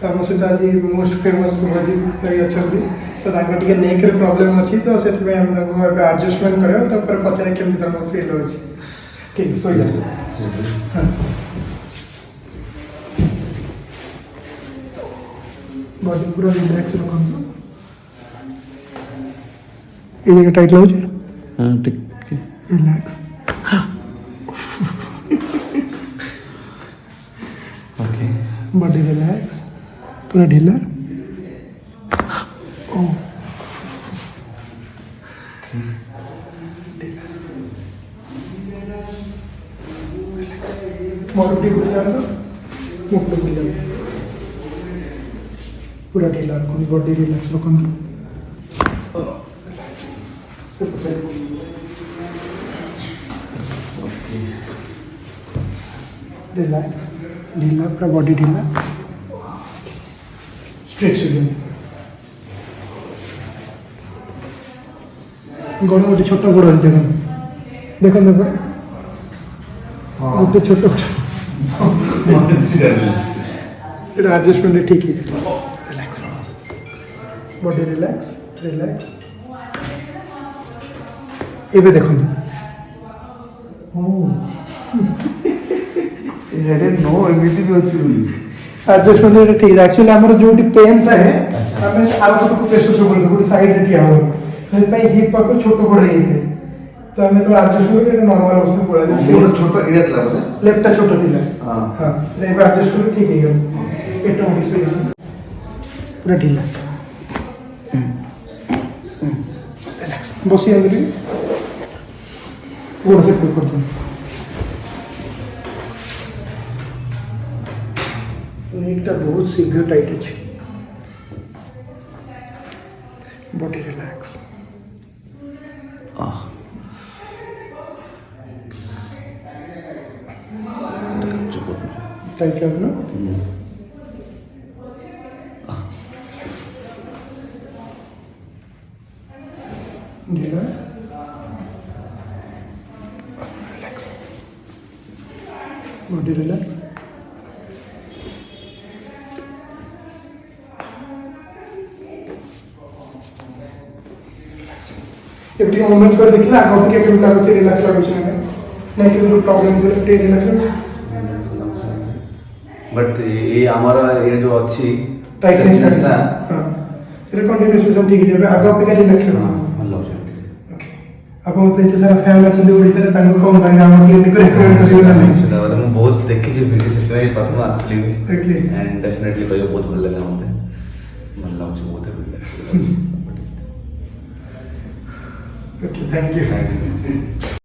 तो आम सहित आज मोस्ट फेमस शुभजीत भाई अच्छा तो टे नेक प्रॉब्लम अच्छी तो से एडजस्टमेंट कर पचारे केमी फिल हो ठीक सो बॉडी पूरा रिलैक्स रखते ये जगह टाइट लगे हाँ ठीक रिलैक्स ओके बॉडी रिलैक्स पूरा ढीला ओ मोटो पूरा ढीला रखो बॉडी रिलैक्स रखो रिलैक्स ढीला पूरा बॉडी ढीला स्ट्रेट गोड़ गोटे छोट गोड़ अच्छे देख देख देख गोटे छोट एडजस्टमेंट ठीक है रिलैक्स बॉडी रिलैक्स रिलैक्स एबे देखो नो एमती भी अच्छी एडजस्टमेंट ठीक है एक्चुअली हमर जो पेन थाए हमें आरो को प्रेशर सब बोलते गोटे साइड रे ठिया हो से पई हिप पाको छोट बड़ हे तो हमें तो एडजस्टमेंट नॉर्मल अवस्था पड़ा मोर छोट एरिया थला बोले लेफ्ट छोट थिला हां हां रे एडजस्टमेंट ठीक है पेट मोटी से पूरा ढीला रिलैक्स बसी अंदर गोड़ से पुल करते हैं नेकटा बहुत शीघ्र टाइट अच्छे बॉडी रिलैक्स टाइट लगना ढीला relax body relax every movement कर देखला आगो के केम लागो रिलैक्स लागो छै नै कि जो प्रॉब्लम छै टे रिलैक्स बट ये हमारा ये जो अच्छी टाइटनेस ना हां सेरे कंटिन्यूएशन ठीक है आगो पे रिलैक्स लागो ଭଲ ଅଛି ओके आपण तो इते सारा फैन अछन ओडिसा रे तांको कोन भाई हम क्लिनिक रेकमेंड करबो ना नहीं ସେଟା ମୁଁ ବହୁତ ଦେଖିଛି ଭିଡିଓ ସେଥିପାଇଁ ପ୍ରଥମ ଆସିଲି ओके एंड डेफिनेटली କହିବ ବହୁତ ଭଲ ଲାଗିଲା ମୋତେ ଭଲ ଲାଗୁଛି ବହୁତ ଭଲ ओके थैंक यू